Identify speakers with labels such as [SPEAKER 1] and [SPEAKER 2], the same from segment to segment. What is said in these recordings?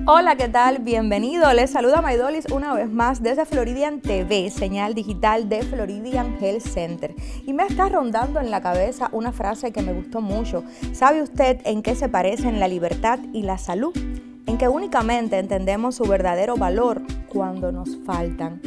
[SPEAKER 1] Hola, ¿qué tal? Bienvenido. Les saluda Maidolis una vez más desde Floridian TV, señal digital de Floridian Health Center. Y me está rondando en la cabeza una frase que me gustó mucho. ¿Sabe usted en qué se parecen la libertad y la salud? En que únicamente entendemos su verdadero valor cuando nos faltan.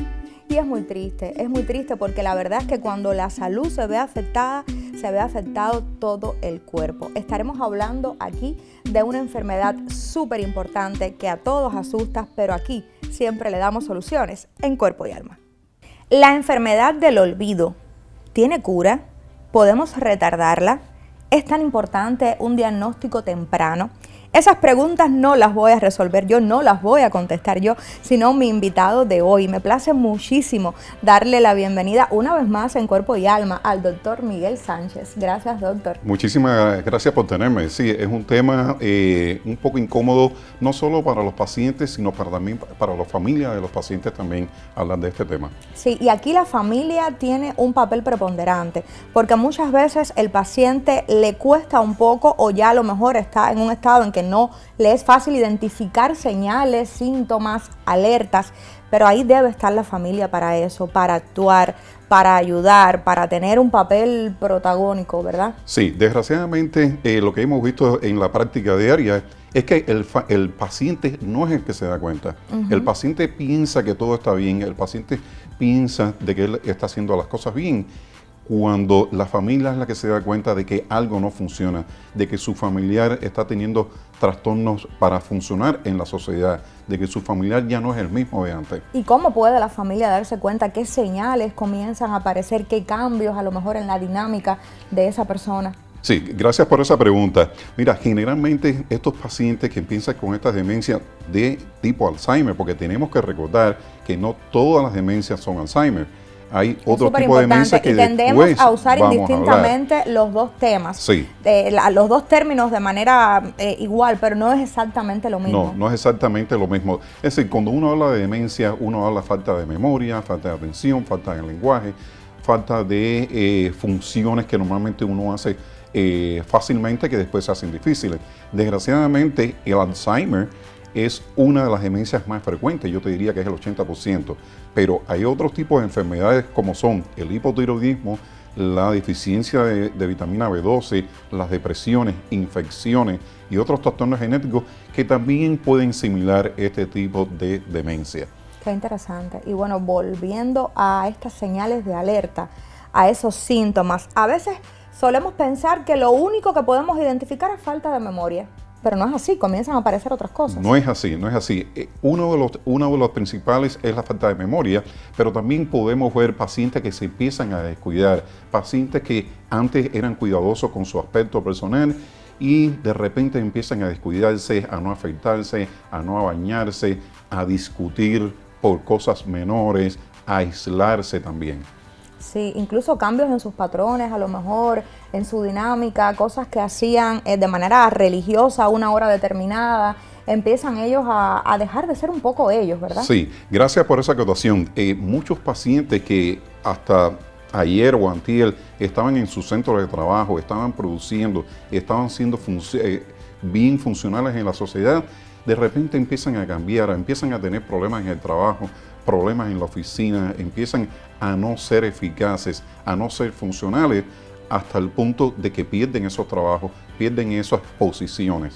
[SPEAKER 1] Y es muy triste porque la verdad es que cuando la salud se ve afectada, se ve afectado todo el cuerpo. Estaremos hablando aquí de una enfermedad súper importante que a todos asusta, pero aquí siempre le damos soluciones en Cuerpo y Alma. La enfermedad del olvido, ¿tiene cura? ¿Podemos retardarla? ¿Es tan importante un diagnóstico temprano? Esas preguntas no las voy a resolver yo, no las voy a contestar yo, sino mi invitado de hoy. Me place muchísimo darle la bienvenida una vez más en Cuerpo y Alma al doctor Miguel Sánchez. Gracias, doctor.
[SPEAKER 2] Muchísimas gracias por tenerme. Sí, es un tema un poco incómodo, no solo para los pacientes, sino también para las familias de los pacientes también hablan de este tema.
[SPEAKER 1] Sí, y aquí la familia tiene un papel preponderante, porque muchas veces el paciente le cuesta un poco o ya a lo mejor está en un estado en que no le es fácil identificar señales, síntomas, alertas, pero ahí debe estar la familia para eso, para actuar, para ayudar, para tener un papel protagónico, ¿verdad?
[SPEAKER 2] Sí, desgraciadamente lo que hemos visto en la práctica diaria es que el paciente no es el que se da cuenta. El paciente piensa que todo está bien, el paciente piensa de que él está haciendo las cosas bien, cuando la familia es la que se da cuenta de que algo no funciona, de que su familiar está teniendo trastornos para funcionar en la sociedad, de que su familiar ya no es el mismo de antes.
[SPEAKER 1] ¿Y cómo puede la familia darse cuenta qué señales comienzan a aparecer, qué cambios a lo mejor en la dinámica de esa persona?
[SPEAKER 2] Sí, gracias por esa pregunta. Mira, generalmente estos pacientes que empiezan con estas demencias de tipo Alzheimer, porque tenemos que recordar que no todas las demencias son Alzheimer. Hay otro tipo de demencia que
[SPEAKER 1] tendemos a usar indistintamente los dos temas,
[SPEAKER 2] sí.
[SPEAKER 1] Los dos términos de manera igual, pero no es exactamente lo mismo.
[SPEAKER 2] No es exactamente lo mismo. Es decir, cuando uno habla de demencia, uno habla de falta de memoria, falta de atención, falta de lenguaje, falta de funciones que normalmente uno hace fácilmente que después se hacen difíciles. Desgraciadamente, el Alzheimer es una de las demencias más frecuentes, yo te diría que es el 80%, pero hay otros tipos de enfermedades como son el hipotiroidismo, la deficiencia de vitamina B12, las depresiones, infecciones y otros trastornos genéticos que también pueden similar este tipo de demencia.
[SPEAKER 1] Qué interesante. Y bueno, volviendo a estas señales de alerta, a esos síntomas, a veces solemos pensar que lo único que podemos identificar es falta de memoria. Pero no es así, comienzan a aparecer otras cosas.
[SPEAKER 2] No es así. Uno de los principales es la falta de memoria, pero también podemos ver pacientes que se empiezan a descuidar, pacientes que antes eran cuidadosos con su aspecto personal y de repente empiezan a descuidarse, a no afeitarse, a no bañarse, a discutir por cosas menores, a aislarse también.
[SPEAKER 1] Sí, incluso cambios en sus patrones, a lo mejor en su dinámica, cosas que hacían de manera religiosa a una hora determinada, empiezan ellos a dejar de ser un poco ellos, ¿verdad?
[SPEAKER 2] Sí, gracias por esa acotación. Muchos pacientes que hasta ayer o antier estaban en su centro de trabajo, estaban produciendo, estaban siendo bien funcionales en la sociedad, de repente empiezan a cambiar, empiezan a tener problemas en el trabajo, problemas en la oficina, empiezan a no ser eficaces, a no ser funcionales, hasta el punto de que pierden esos trabajos, pierden esas posiciones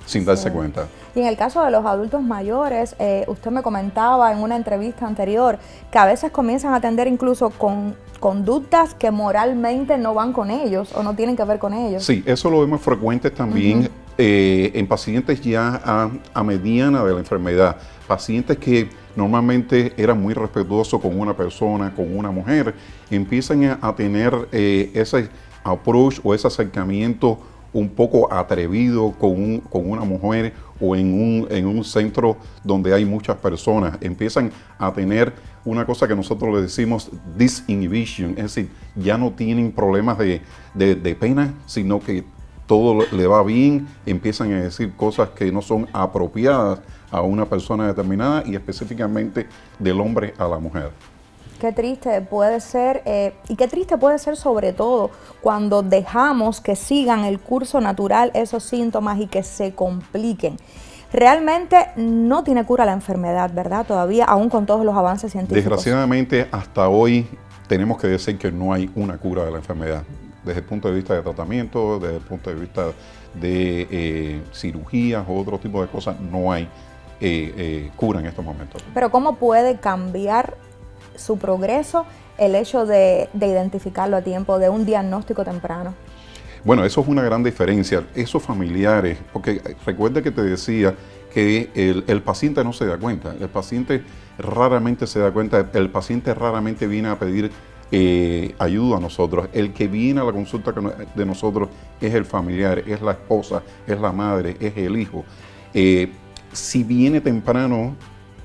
[SPEAKER 2] sin darse cuenta.
[SPEAKER 1] Y en el caso de los adultos mayores, usted me comentaba en una entrevista anterior que a veces comienzan a atender incluso con conductas que moralmente no van con ellos o no tienen que ver con ellos.
[SPEAKER 2] Sí, eso lo vemos frecuente también en pacientes ya a mediana de la enfermedad, pacientes que normalmente eran muy respetuosos con una persona, con una mujer, empiezan a tener ese approach o ese acercamiento un poco atrevido con una mujer o en un centro donde hay muchas personas. Empiezan a tener una cosa que nosotros le decimos disinhibition, es decir, ya no tienen problemas de pena, sino que todo le va bien, empiezan a decir cosas que no son apropiadas a una persona determinada y específicamente del hombre a la mujer.
[SPEAKER 1] Qué triste puede ser, y qué triste puede ser sobre todo cuando dejamos que sigan el curso natural esos síntomas y que se compliquen. Realmente no tiene cura la enfermedad, ¿verdad? Todavía, aún con todos los avances científicos.
[SPEAKER 2] Desgraciadamente, hasta hoy tenemos que decir que no hay una cura de la enfermedad. Desde el punto de vista de tratamiento, desde el punto de vista de cirugías o otro tipo de cosas, no hay cura en estos momentos.
[SPEAKER 1] Pero ¿cómo puede cambiar su progreso el hecho de identificarlo a tiempo, de un diagnóstico temprano?
[SPEAKER 2] Bueno, eso es una gran diferencia. Esos familiares, porque recuerda que te decía que el paciente no se da cuenta, el paciente raramente se da cuenta, el paciente raramente viene a pedir ayuda a nosotros. El que viene a la consulta de nosotros es el familiar, es la esposa, es la madre, es el hijo. Si viene temprano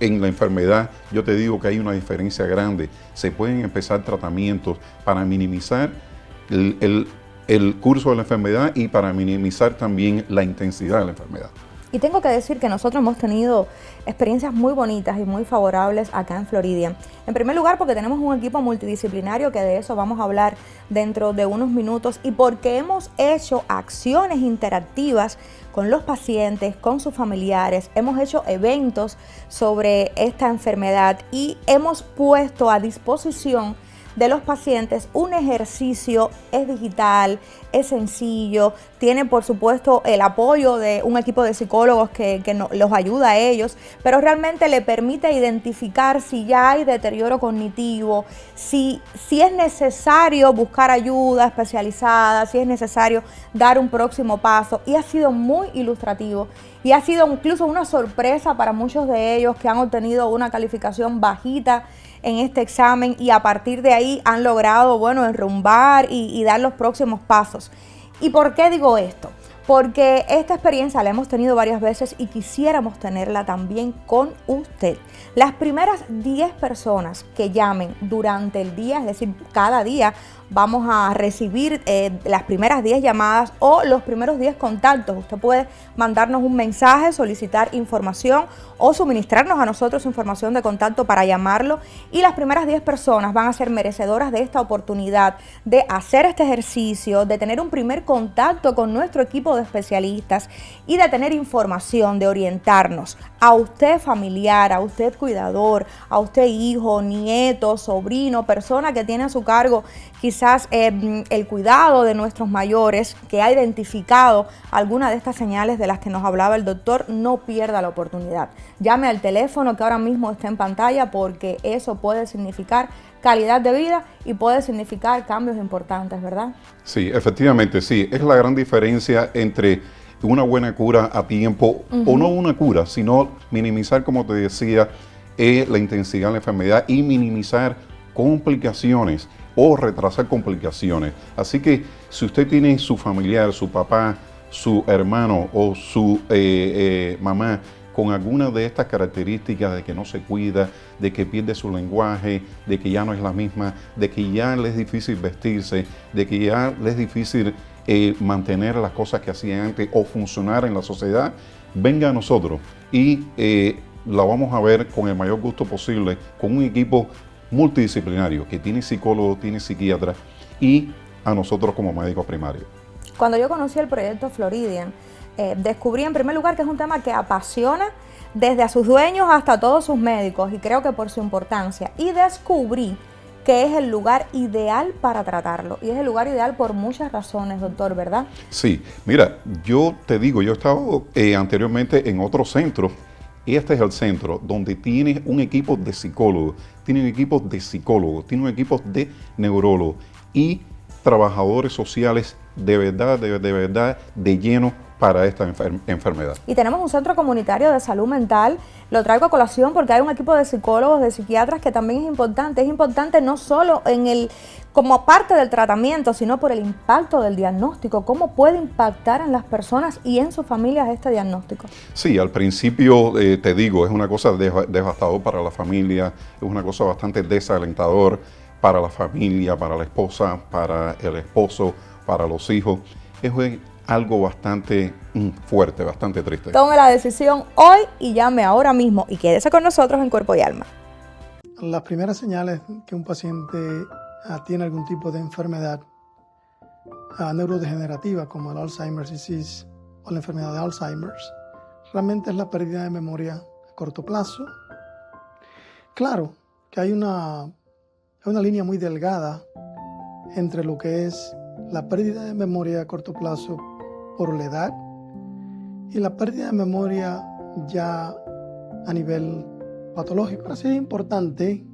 [SPEAKER 2] en la enfermedad, yo te digo que hay una diferencia grande. Se pueden empezar tratamientos para minimizar el curso de la enfermedad y para minimizar también la intensidad de la enfermedad.
[SPEAKER 1] Y tengo que decir que nosotros hemos tenido experiencias muy bonitas y muy favorables acá en Floridian. En primer lugar, porque tenemos un equipo multidisciplinario, que de eso vamos a hablar dentro de unos minutos, y porque hemos hecho acciones interactivas con los pacientes, con sus familiares, hemos hecho eventos sobre esta enfermedad y hemos puesto a disposición de los pacientes un ejercicio. Es digital, es sencillo, tiene por supuesto el apoyo de un equipo de psicólogos que los ayuda a ellos, pero realmente le permite identificar si ya hay deterioro cognitivo, si es necesario buscar ayuda especializada, si es necesario dar un próximo paso, y ha sido muy ilustrativo y ha sido incluso una sorpresa para muchos de ellos que han obtenido una calificación bajita en este examen, y a partir de ahí han logrado, bueno, enrumbar y dar los próximos pasos. ¿Y por qué digo esto? Porque esta experiencia la hemos tenido varias veces y quisiéramos tenerla también con usted. Las primeras 10 personas que llamen durante el día, es decir, cada día vamos a recibir las primeras 10 llamadas o los primeros 10 contactos. Usted puede mandarnos un mensaje, solicitar información o suministrarnos a nosotros información de contacto para llamarlo, y las primeras 10 personas van a ser merecedoras de esta oportunidad de hacer este ejercicio, de tener un primer contacto con nuestro equipo de especialistas y de tener información, de orientarnos a usted familiar, a usted cuidador, a usted hijo, nieto, sobrino, persona que tiene a su cargo quizás el cuidado de nuestros mayores, que ha identificado alguna de estas señales de las que nos hablaba el doctor. No pierda la oportunidad. Llame al teléfono que ahora mismo está en pantalla, porque eso puede significar calidad de vida y puede significar cambios importantes, ¿verdad?
[SPEAKER 2] Sí, efectivamente, sí. Es la gran diferencia entre una buena cura a tiempo, o no una cura, sino minimizar, como te decía, la intensidad de la enfermedad y minimizar complicaciones o retrasar complicaciones. Así que si usted tiene su familiar, su papá, su hermano o su mamá con alguna de estas características de que no se cuida, de que pierde su lenguaje, de que ya no es la misma, de que ya le es difícil vestirse, de que ya le es difícil mantener las cosas que hacía antes o funcionar en la sociedad, venga a nosotros y la vamos a ver con el mayor gusto posible, con un equipo multidisciplinario que tiene psicólogos, tiene psiquiatras y a nosotros como médicos primarios.
[SPEAKER 1] Cuando yo conocí el proyecto Floridian, descubrí en primer lugar que es un tema que apasiona desde a sus dueños hasta a todos sus médicos, y creo que por su importancia, y descubrí que es el lugar ideal para tratarlo, y es el lugar ideal por muchas razones, doctor, ¿verdad?
[SPEAKER 2] Sí, mira, yo te digo, yo he estado anteriormente en otro centro. Este es el centro donde tiene un equipo de psicólogos, tiene un equipo de psicólogos, tiene un equipo de neurólogos y trabajadores sociales de verdad, de lleno para esta enfermedad.
[SPEAKER 1] Y tenemos un centro comunitario de salud mental. Lo traigo a colación porque hay un equipo de psicólogos, de psiquiatras, que también es importante. Es importante no solo como parte del tratamiento, sino por el impacto del diagnóstico. ¿Cómo puede impactar en las personas y en sus familias este diagnóstico?
[SPEAKER 2] Sí, al principio te digo, es una cosa devastadora para la familia, es una cosa bastante desalentador para la familia, para la esposa, para el esposo, para los hijos. Es algo bastante fuerte, bastante triste.
[SPEAKER 1] Tome la decisión hoy y llame ahora mismo y quédese con nosotros en Cuerpo y Alma.
[SPEAKER 3] Las primeras señales que un paciente tiene algún tipo de enfermedad neurodegenerativa, como el Alzheimer's disease o la enfermedad de Alzheimer's, realmente es la pérdida de memoria a corto plazo. Claro que hay una línea muy delgada entre lo que es la pérdida de memoria a corto plazo por la edad y la pérdida de memoria ya a nivel patológico. Así es importante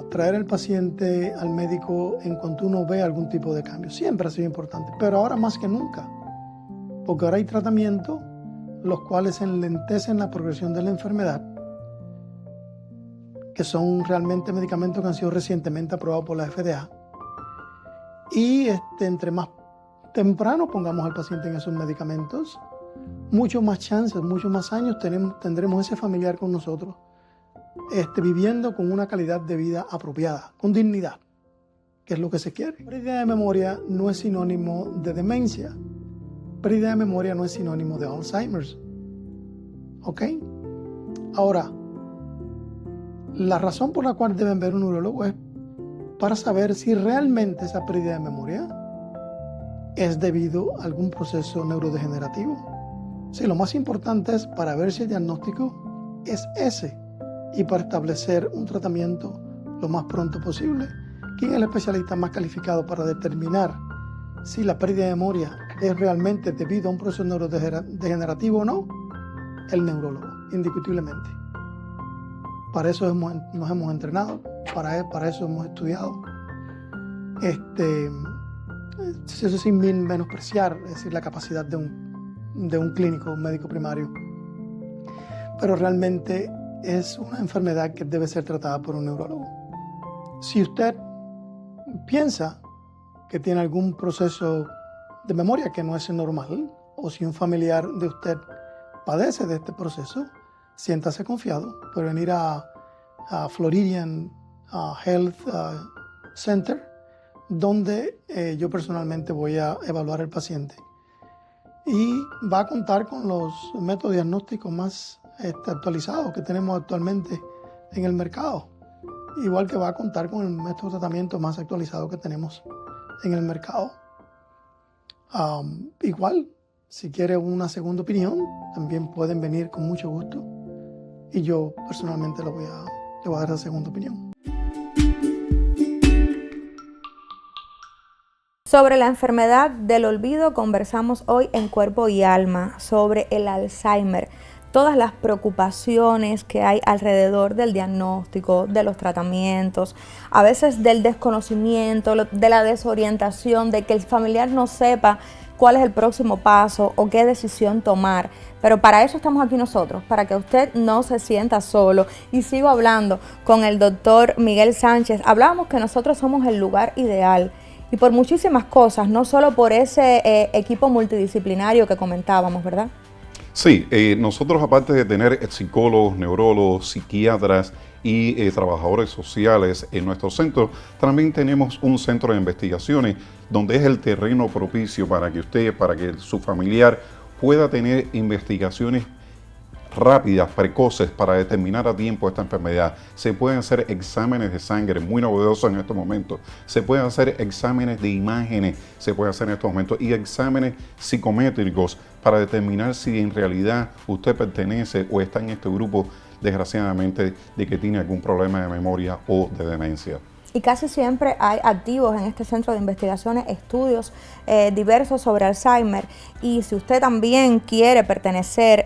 [SPEAKER 3] traer al paciente al médico en cuanto uno ve algún tipo de cambio. Siempre ha sido importante, pero ahora más que nunca, porque ahora hay tratamientos los cuales enlentecen la progresión de la enfermedad, que son realmente medicamentos que han sido recientemente aprobados por la FDA. Y entre más temprano pongamos al paciente en esos medicamentos, mucho más chances, muchos más años tendremos ese familiar con nosotros, viviendo con una calidad de vida apropiada, con dignidad, que es lo que se quiere. Pérdida de memoria no es sinónimo de demencia. Pérdida de memoria no es sinónimo de Alzheimer's. ¿Ok? Ahora, la razón por la cual deben ver un neurólogo es para saber si realmente esa pérdida de memoria es debido a algún proceso neurodegenerativo. Sí, lo más importante es para ver si el diagnóstico es ese y para establecer un tratamiento lo más pronto posible. ¿Quién es el especialista más calificado para determinar si la pérdida de memoria es realmente debido a un proceso neurodegenerativo o no? El neurólogo, indiscutiblemente. Para eso nos hemos entrenado, para eso hemos estudiado. Eso sin menospreciar, es decir, la capacidad de un clínico, un médico primario. Pero realmente es una enfermedad que debe ser tratada por un neurólogo. Si usted piensa que tiene algún proceso de memoria que no es normal, o si un familiar de usted padece de este proceso, siéntase confiado, puede venir a Floridian Health Center, donde yo personalmente voy a evaluar al paciente. Y va a contar con los métodos diagnósticos más actualizados que tenemos actualmente en el mercado. Igual que va a contar con el método de tratamiento más actualizado que tenemos en el mercado. Igual, si quiere una segunda opinión, también pueden venir con mucho gusto. Y yo personalmente le voy a dar la segunda opinión.
[SPEAKER 1] Sobre la enfermedad del olvido conversamos hoy en Cuerpo y Alma, sobre el Alzheimer, todas las preocupaciones que hay alrededor del diagnóstico, de los tratamientos, a veces del desconocimiento, de la desorientación, de que el familiar no sepa cuál es el próximo paso o qué decisión tomar. Pero para eso estamos aquí nosotros, para que usted no se sienta solo. Y sigo hablando con el doctor Miguel Sánchez. Hablábamos que nosotros somos el lugar ideal y por muchísimas cosas, no solo por ese equipo multidisciplinario que comentábamos, ¿verdad?
[SPEAKER 2] Sí, nosotros aparte de tener psicólogos, neurólogos, psiquiatras y trabajadores sociales en nuestro centro, también tenemos un centro de investigaciones donde es el terreno propicio para que usted, para que su familiar pueda tener investigaciones rápidas, precoces, para determinar a tiempo esta enfermedad. Se pueden hacer exámenes de sangre, muy novedosos en estos momentos. Se pueden hacer exámenes de imágenes, se puede hacer en estos momentos, y exámenes psicométricos para determinar si en realidad usted pertenece o está en este grupo, desgraciadamente, de que tiene algún problema de memoria o de demencia.
[SPEAKER 1] Y casi siempre hay activos en este centro de investigaciones estudios diversos sobre Alzheimer. Y si usted también quiere pertenecer,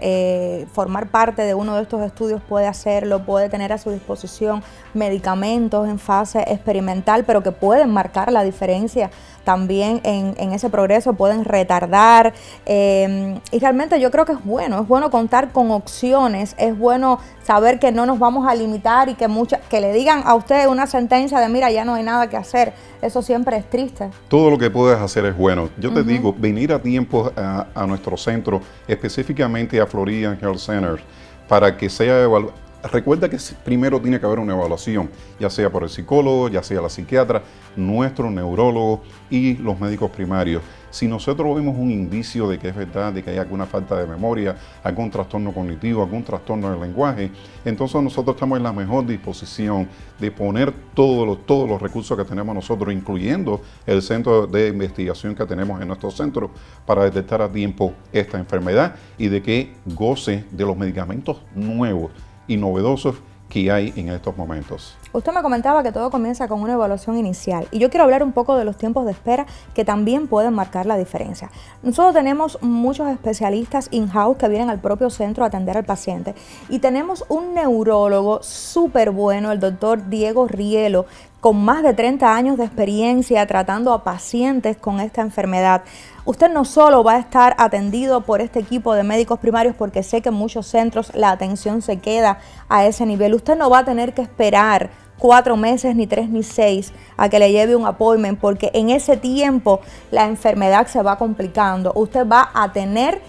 [SPEAKER 1] formar parte de uno de estos estudios, puede hacerlo, puede tener a su disposición medicamentos en fase experimental, pero que pueden marcar la diferencia también en ese progreso, pueden retardar. Y realmente yo creo que es bueno contar con opciones, es bueno saber que no nos vamos a limitar y que le digan a usted una sentencia de mira, ya no hay nada que hacer. Eso siempre es triste.
[SPEAKER 2] Todo lo que puedes hacer es bueno. Yo te digo, venir a tiempo a nuestro centro, específicamente a Floridian Health Center, para que sea evaluado. Recuerda que primero tiene que haber una evaluación, ya sea por el psicólogo, ya sea la psiquiatra, nuestro neurólogo y los médicos primarios. Si nosotros vemos un indicio de que es verdad, de que hay alguna falta de memoria, algún trastorno cognitivo, algún trastorno del lenguaje, entonces nosotros estamos en la mejor disposición de poner todos los recursos que tenemos nosotros, incluyendo el centro de investigación que tenemos en nuestro centro, para detectar a tiempo esta enfermedad y de que goce de los medicamentos nuevos y novedosos que hay en estos momentos.
[SPEAKER 1] Usted me comentaba que todo comienza con una evaluación inicial y yo quiero hablar un poco de los tiempos de espera que también pueden marcar la diferencia. Nosotros tenemos muchos especialistas in-house que vienen al propio centro a atender al paciente y tenemos un neurólogo súper bueno, el doctor Diego Rielo, con más de 30 años de experiencia tratando a pacientes con esta enfermedad. Usted no solo va a estar atendido por este equipo de médicos primarios, porque sé que en muchos centros la atención se queda a ese nivel. Usted no va a tener que esperar 4 meses, ni 3, ni 6 a que le lleve un appointment, porque en ese tiempo la enfermedad se va complicando. Usted va a tener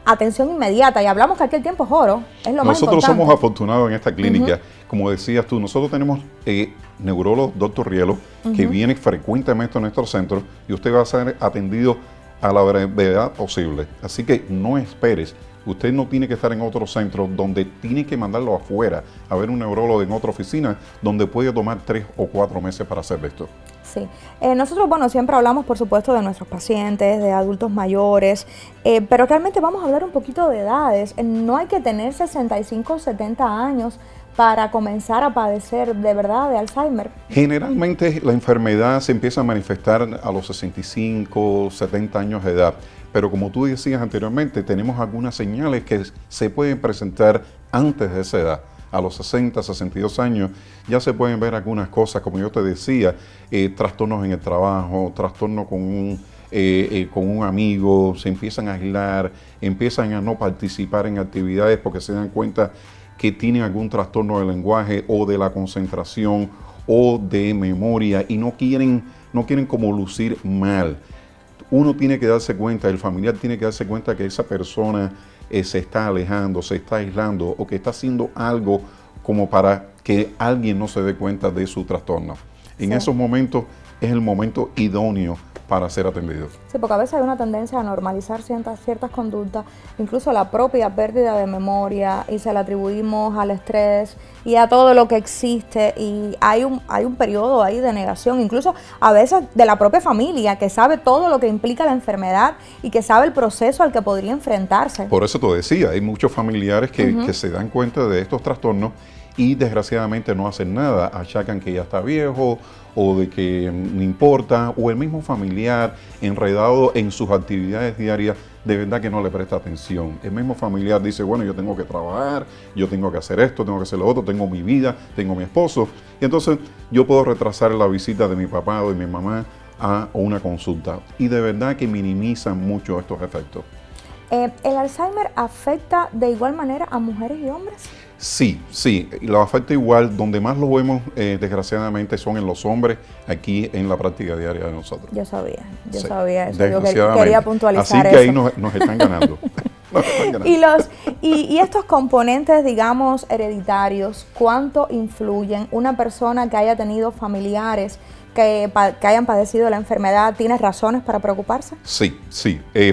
[SPEAKER 1] atención inmediata y hablamos que aquí el tiempo es oro, es lo más importante.
[SPEAKER 2] Nosotros somos afortunados en esta clínica. Como decías tú, nosotros tenemos neurólogo Dr. Rielo, que viene frecuentemente a nuestro centro y usted va a ser atendido a la brevedad posible. Así que no esperes. Usted no tiene que estar en otro centro donde tiene que mandarlo afuera a ver un neurólogo en otra oficina donde puede tomar 3 o 4 meses para hacer esto.
[SPEAKER 1] Sí, nosotros, bueno, siempre hablamos, por supuesto, de nuestros pacientes, de adultos mayores, pero realmente vamos a hablar un poquito de edades. No hay que tener 65 o 70 años para comenzar a padecer de verdad de Alzheimer.
[SPEAKER 2] Generalmente la enfermedad se empieza a manifestar a los 65, 70 años de edad. Pero como tú decías anteriormente, tenemos algunas señales que se pueden presentar antes de esa edad. A los 60, 62 años ya se pueden ver algunas cosas, como yo te decía, trastornos en el trabajo, trastornos con un amigo, se empiezan a aislar, empiezan a no participar en actividades porque se dan cuenta que tienen algún trastorno del lenguaje o de la concentración o de memoria y no quieren como lucir mal. Uno tiene que darse cuenta, el familiar tiene que darse cuenta que esa persona se está alejando, se está aislando o que está haciendo algo como para que alguien no se dé cuenta de su trastorno. En esos momentos es el momento idóneo para ser atendido.
[SPEAKER 1] Sí, porque a veces hay una tendencia a normalizar ciertas conductas, incluso la propia pérdida de memoria, y se la atribuimos al estrés y a todo lo que existe, y hay un periodo ahí de negación, incluso a veces de la propia familia, que sabe todo lo que implica la enfermedad y que sabe el proceso al que podría enfrentarse.
[SPEAKER 2] Por eso te decía, hay muchos familiares que se dan cuenta de estos trastornos y desgraciadamente no hacen nada, achacan que ya está viejo o de que no importa, o el mismo familiar enredado en sus actividades diarias, de verdad que no le presta atención. El mismo familiar dice, bueno, yo tengo que trabajar, yo tengo que hacer esto, tengo que hacer lo otro, tengo mi vida, tengo mi esposo, y entonces yo puedo retrasar la visita de mi papá o de mi mamá a una consulta, y de verdad que minimizan mucho estos efectos.
[SPEAKER 1] ¿El Alzheimer afecta de igual manera a mujeres y hombres?
[SPEAKER 2] Sí, lo afecta igual. Donde más lo vemos, desgraciadamente, son en los hombres, aquí en la práctica diaria de nosotros.
[SPEAKER 1] Yo sabía eso, yo quería puntualizar eso.
[SPEAKER 2] Así que ahí nos están ganando.
[SPEAKER 1] Y estos componentes, digamos, hereditarios, ¿cuánto influyen? Una persona que haya tenido familiares que hayan padecido la enfermedad, ¿tiene razones para preocuparse?
[SPEAKER 2] Sí.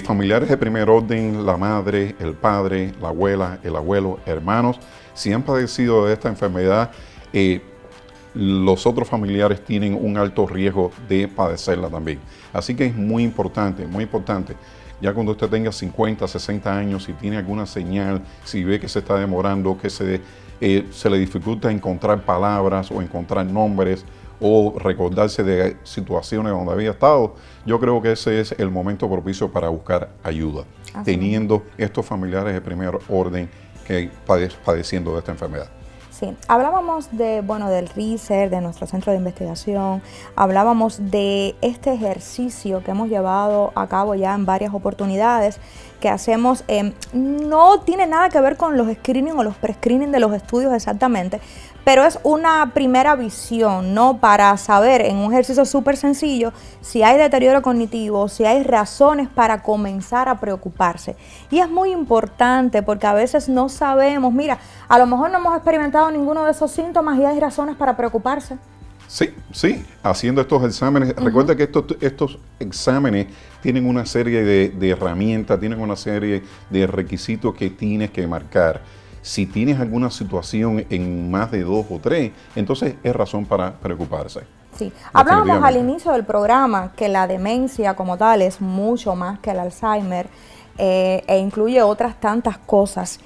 [SPEAKER 2] Familiares de primer orden, la madre, el padre, la abuela, el abuelo, hermanos, si han padecido de esta enfermedad, los otros familiares tienen un alto riesgo de padecerla también. Así que es muy importante, muy importante. Ya cuando usted tenga 50, 60 años, si tiene alguna señal, si ve que se está demorando, que se le dificulta encontrar palabras o encontrar nombres, o recordarse de situaciones donde había estado, yo creo que ese es el momento propicio para buscar ayuda, teniendo estos familiares de primer orden que padeciendo de esta enfermedad.
[SPEAKER 1] Sí, hablábamos del research, de nuestro centro de investigación, hablábamos de este ejercicio que hemos llevado a cabo ya en varias oportunidades, que hacemos, no tiene nada que ver con los screening o los pre-screening de los estudios exactamente, pero es una primera visión, ¿no? Para saber en un ejercicio súper sencillo si hay deterioro cognitivo, si hay razones para comenzar a preocuparse. Y es muy importante porque a veces no sabemos, mira, a lo mejor no hemos experimentado ninguno de esos síntomas y hay razones para preocuparse.
[SPEAKER 2] Sí, haciendo estos exámenes. Recuerda que estos exámenes tienen una serie de herramientas, tienen una serie de requisitos que tienes que marcar. Si tienes alguna situación en más de 2 o 3, entonces es razón para preocuparse.
[SPEAKER 1] Sí, hablábamos al inicio del programa que la demencia como tal es mucho más que el Alzheimer e incluye otras tantas cosas.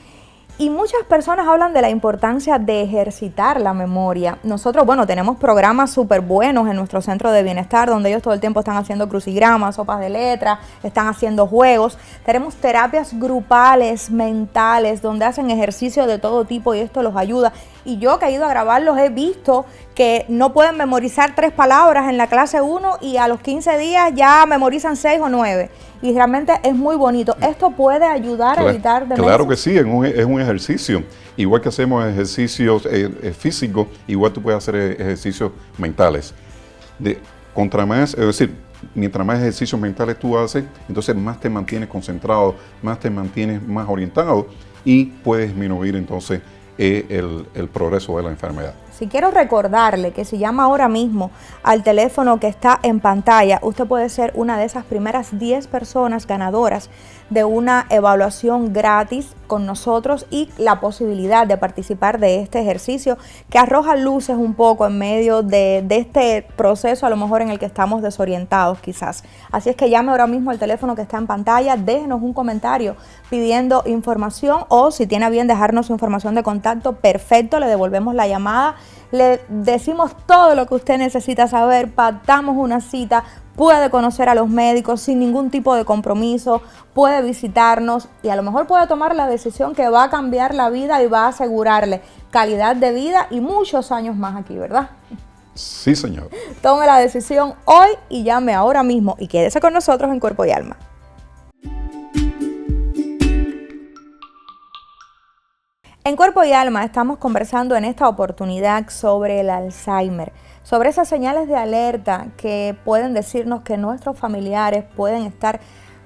[SPEAKER 1] Y muchas personas hablan de la importancia de ejercitar la memoria. Nosotros, bueno, tenemos programas súper buenos en nuestro centro de bienestar, donde ellos todo el tiempo están haciendo crucigramas, sopas de letras, están haciendo juegos. Tenemos terapias grupales, mentales, donde hacen ejercicio de todo tipo y esto los ayuda. Y yo que he ido a grabarlos he visto que no pueden memorizar 3 palabras en la clase 1 y a los 15 días ya memorizan 6 o 9. Y realmente es muy bonito. Esto puede ayudar a evitar demencia.
[SPEAKER 2] Claro que sí, es un ejercicio. Igual que hacemos ejercicios físicos, igual tú puedes hacer ejercicios mentales. Es decir, mientras más ejercicios mentales tú haces, entonces más te mantienes concentrado, más te mantienes más orientado y puedes disminuir entonces el progreso de la enfermedad.
[SPEAKER 1] Si quiero recordarle que si llama ahora mismo al teléfono que está en pantalla, usted puede ser una de esas primeras 10 personas ganadoras de una evaluación gratis con nosotros y la posibilidad de participar de este ejercicio que arroja luces un poco en medio de este proceso a lo mejor en el que estamos desorientados quizás. Así es que llame ahora mismo al teléfono que está en pantalla, déjenos un comentario pidiendo información o si tiene a bien dejarnos su información de contacto, perfecto, le devolvemos la llamada. Le decimos todo lo que usted necesita saber, pactamos una cita, puede conocer a los médicos sin ningún tipo de compromiso, puede visitarnos y a lo mejor puede tomar la decisión que va a cambiar la vida y va a asegurarle calidad de vida y muchos años más aquí, ¿verdad?
[SPEAKER 2] Sí, señor.
[SPEAKER 1] Tome la decisión hoy y llame ahora mismo y quédese con nosotros en Cuerpo y Alma. En Cuerpo y Alma estamos conversando en esta oportunidad sobre el Alzheimer, sobre esas señales de alerta que pueden decirnos que nuestros familiares pueden estar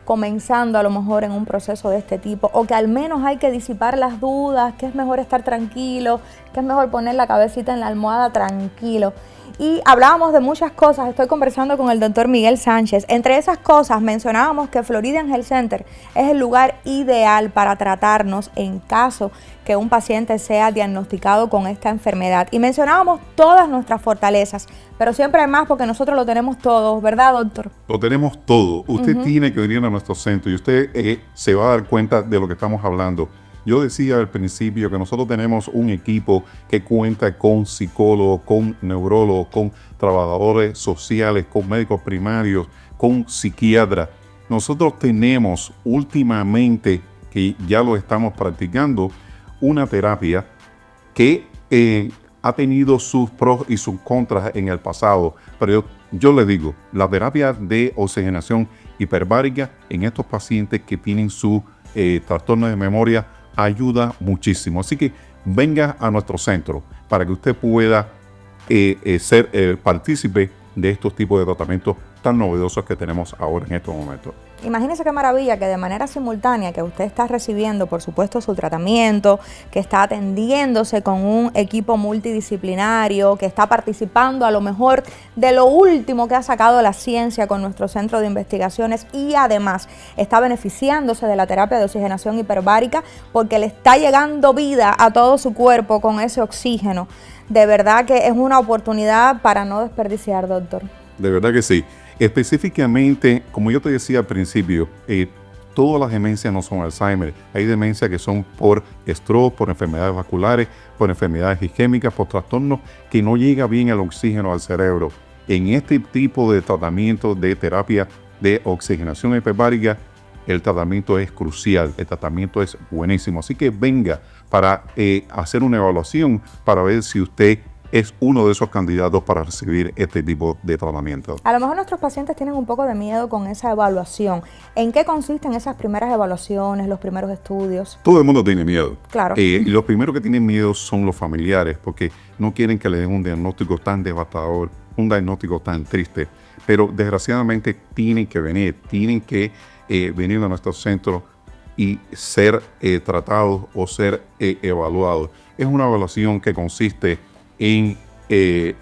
[SPEAKER 1] comenzando a lo mejor en un proceso de este tipo o que al menos hay que disipar las dudas, que es mejor estar tranquilo, que es mejor poner la cabecita en la almohada tranquilo. Y hablábamos de muchas cosas, estoy conversando con el doctor Miguel Sánchez. Entre esas cosas mencionábamos que Floridian Health Center es el lugar ideal para tratarnos en caso que un paciente sea diagnosticado con esta enfermedad. Y mencionábamos todas nuestras fortalezas, pero siempre hay más porque nosotros lo tenemos todo, ¿verdad, doctor?
[SPEAKER 2] Lo tenemos todo. Usted tiene que venir a nuestro centro y usted se va a dar cuenta de lo que estamos hablando. Yo decía al principio que nosotros tenemos un equipo que cuenta con psicólogos, con neurólogos, con trabajadores sociales, con médicos primarios, con psiquiatras. Nosotros tenemos últimamente, que ya lo estamos practicando, una terapia que ha tenido sus pros y sus contras en el pasado. Pero yo le digo, la terapia de oxigenación hiperbárica en estos pacientes que tienen su trastorno de memoria ayuda muchísimo. Así que venga a nuestro centro para que usted pueda ser partícipe de estos tipos de tratamientos tan novedosos que tenemos ahora en estos momentos.
[SPEAKER 1] Imagínese qué maravilla que de manera simultánea que usted está recibiendo, por supuesto, su tratamiento, que está atendiéndose con un equipo multidisciplinario, que está participando a lo mejor de lo último que ha sacado la ciencia con nuestro centro de investigaciones y además está beneficiándose de la terapia de oxigenación hiperbárica porque le está llegando vida a todo su cuerpo con ese oxígeno. De verdad que es una oportunidad para no desperdiciar, doctor.
[SPEAKER 2] De verdad que sí. Específicamente, como yo te decía al principio, todas las demencias no son Alzheimer. Hay demencias que son por stroke, por enfermedades vasculares, por enfermedades isquémicas, por trastornos que no llega bien el oxígeno al cerebro. En este tipo de tratamiento de terapia de oxigenación hiperbárica, el tratamiento es crucial, el tratamiento es buenísimo. Así que venga para hacer una evaluación para ver si usted es uno de esos candidatos para recibir este tipo de tratamiento.
[SPEAKER 1] A lo mejor nuestros pacientes tienen un poco de miedo con esa evaluación. ¿En qué consisten esas primeras evaluaciones, los primeros estudios?
[SPEAKER 2] Todo el mundo tiene miedo.
[SPEAKER 1] Claro.
[SPEAKER 2] Y los primeros que tienen miedo son los familiares, porque no quieren que le den un diagnóstico tan devastador, un diagnóstico tan triste. Pero desgraciadamente tienen que venir a nuestro centro y ser tratados o ser evaluados. Es una evaluación que consiste en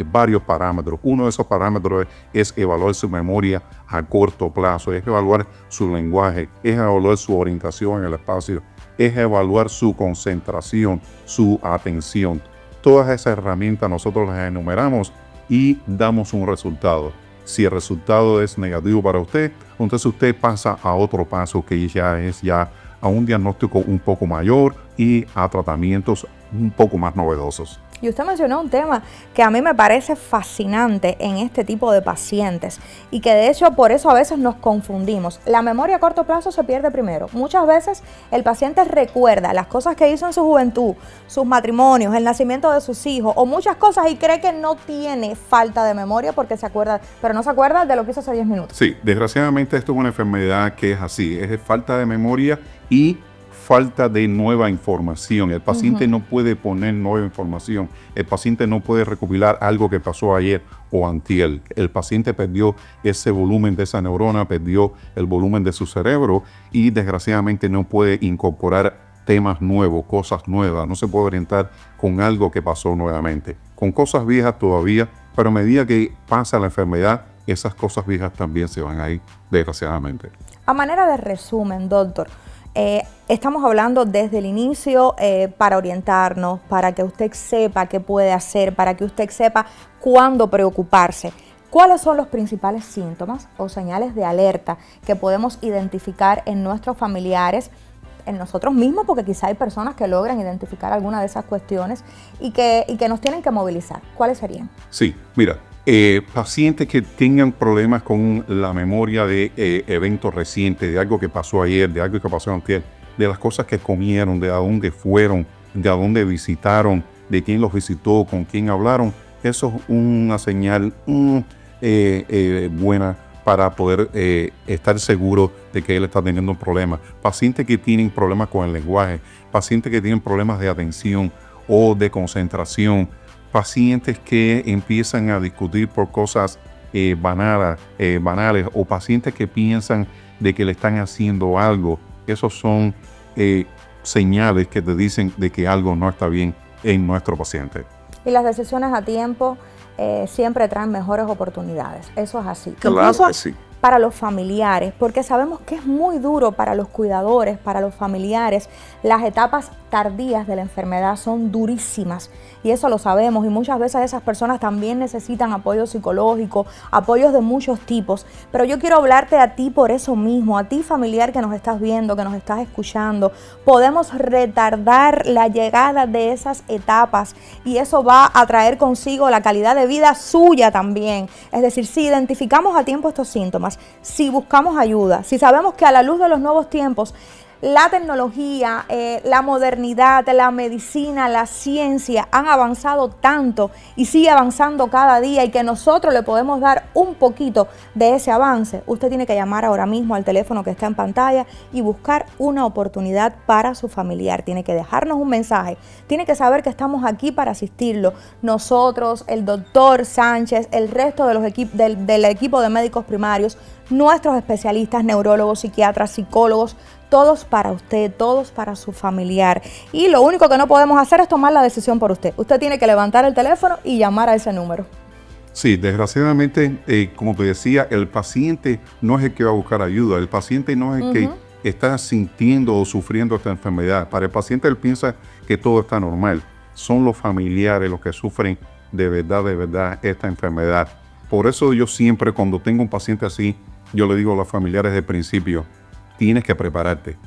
[SPEAKER 2] varios parámetros. Uno de esos parámetros es evaluar su memoria a corto plazo, es evaluar su lenguaje, es evaluar su orientación en el espacio, es evaluar su concentración, su atención. Todas esas herramientas nosotros las enumeramos y damos un resultado. Si el resultado es negativo para usted, entonces usted pasa a otro paso que ya es a un diagnóstico un poco mayor y a tratamientos un poco más novedosos.
[SPEAKER 1] Y usted mencionó un tema que a mí me parece fascinante en este tipo de pacientes y que de hecho por eso a veces nos confundimos. La memoria a corto plazo se pierde primero. Muchas veces el paciente recuerda las cosas que hizo en su juventud, sus matrimonios, el nacimiento de sus hijos o muchas cosas y cree que no tiene falta de memoria porque se acuerda, pero no se acuerda de lo que hizo hace 10 minutos.
[SPEAKER 2] Sí, desgraciadamente esto es una enfermedad que es así, es falta de memoria y falta de nueva información. El paciente no puede poner nueva información. El paciente no puede recopilar algo que pasó ayer o antier. El paciente perdió ese volumen de esa neurona, perdió el volumen de su cerebro y desgraciadamente no puede incorporar temas nuevos, cosas nuevas. No se puede orientar con algo que pasó nuevamente. Con cosas viejas todavía, pero a medida que pasa la enfermedad, esas cosas viejas también se van a ir, desgraciadamente.
[SPEAKER 1] A manera de resumen, doctor, estamos hablando desde el inicio para orientarnos, para que usted sepa qué puede hacer, para que usted sepa cuándo preocuparse. ¿Cuáles son los principales síntomas o señales de alerta que podemos identificar en nuestros familiares, en nosotros mismos, porque quizá hay personas que logran identificar alguna de esas cuestiones y que nos tienen que movilizar? ¿Cuáles serían?
[SPEAKER 2] Sí, mira. Pacientes que tengan problemas con la memoria de eventos recientes, de algo que pasó ayer, de algo que pasó antes, de las cosas que comieron, de a dónde fueron, de a dónde visitaron, de quién los visitó, con quién hablaron, eso es una señal buena para poder estar seguro de que él está teniendo un problema. Pacientes que tienen problemas con el lenguaje, pacientes que tienen problemas de atención o de concentración, pacientes que empiezan a discutir por cosas banales o pacientes que piensan de que le están haciendo algo. Esos son señales que te dicen de que algo no está bien en nuestro paciente.
[SPEAKER 1] Y las decisiones a tiempo siempre traen mejores oportunidades. Eso es así.
[SPEAKER 2] Claro
[SPEAKER 1] Incluso
[SPEAKER 2] que sí.
[SPEAKER 1] Para los familiares, porque sabemos que es muy duro para los cuidadores, para los familiares. Las etapas tardías de la enfermedad son durísimas y eso lo sabemos, y muchas veces esas personas también necesitan apoyo psicológico, apoyos de muchos tipos. Pero yo quiero hablarte a ti por eso mismo, a ti familiar que nos estás viendo, que nos estás escuchando. Podemos retardar la llegada de esas etapas y eso va a traer consigo la calidad de vida suya también. Es decir, si identificamos a tiempo estos síntomas, si buscamos ayuda, si sabemos que a la luz de los nuevos tiempos, la tecnología, la modernidad, la medicina, la ciencia han avanzado tanto y sigue avanzando cada día y que nosotros le podemos dar un poquito de ese avance, usted tiene que llamar ahora mismo al teléfono que está en pantalla y buscar una oportunidad para su familiar. Tiene que dejarnos un mensaje, tiene que saber que estamos aquí para asistirlo. Nosotros, el doctor Sánchez, el resto de los del equipo de médicos primarios, nuestros especialistas, neurólogos, psiquiatras, psicólogos, todos para usted, todos para su familiar. Y lo único que no podemos hacer es tomar la decisión por usted. Usted tiene que levantar el teléfono y llamar a ese número.
[SPEAKER 2] Sí, desgraciadamente, como te decía, el paciente no es el que va a buscar ayuda. El paciente no es el que está sintiendo o sufriendo esta enfermedad. Para el paciente él piensa que todo está normal. Son los familiares los que sufren de verdad esta enfermedad. Por eso yo siempre, cuando tengo un paciente así, yo le digo a los familiares del principio, tienes que prepararte,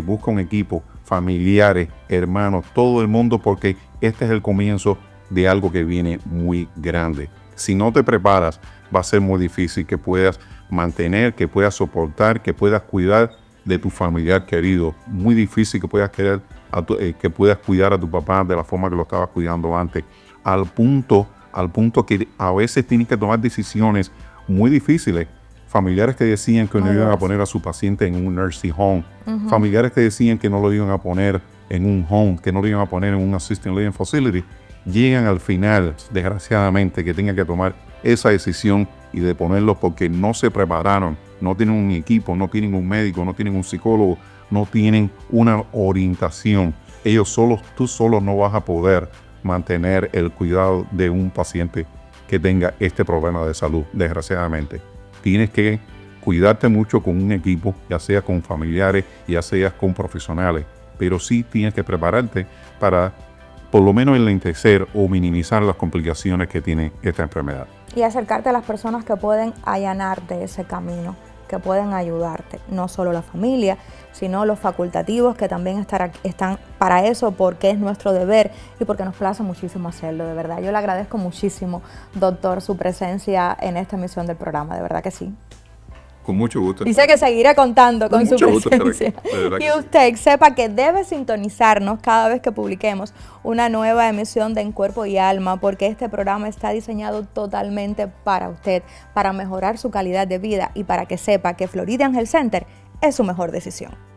[SPEAKER 2] busca un equipo, familiares, hermanos, todo el mundo, porque este es el comienzo de algo que viene muy grande. Si no te preparas, va a ser muy difícil que puedas mantener, que puedas soportar, que puedas cuidar de tu familiar querido. Muy difícil que puedas cuidar a tu papá de la forma que lo estabas cuidando antes, al punto que a veces tienes que tomar decisiones muy difíciles. Familiares que decían que no iban a poner a su paciente en un nursing home. Familiares que decían que no lo iban a poner en un home, que no lo iban a poner en un assisted living facility. Llegan al final, desgraciadamente, que tengan que tomar esa decisión y de ponerlos porque no se prepararon. No tienen un equipo, no tienen un médico, no tienen un psicólogo, no tienen una orientación. Tú solo no vas a poder mantener el cuidado de un paciente que tenga este problema de salud, desgraciadamente. Tienes que cuidarte mucho con un equipo, ya sea con familiares, ya sea con profesionales, pero sí tienes que prepararte para por lo menos enlentecer o minimizar las complicaciones que tiene esta enfermedad.
[SPEAKER 1] Y acercarte a las personas que pueden allanarte ese camino, que pueden ayudarte, no solo la familia, sino los facultativos que también están para eso, porque es nuestro deber y porque nos place muchísimo hacerlo, de verdad. Yo le agradezco muchísimo, doctor, su presencia en esta emisión del programa, de verdad que sí.
[SPEAKER 2] Con mucho gusto.
[SPEAKER 1] Dice que seguiré contando con su presencia. Y usted sepa que debe sintonizarnos cada vez que publiquemos una nueva emisión de En Cuerpo y Alma, porque este programa está diseñado totalmente para usted, para mejorar su calidad de vida y para que sepa que Floridian Health Center es su mejor decisión.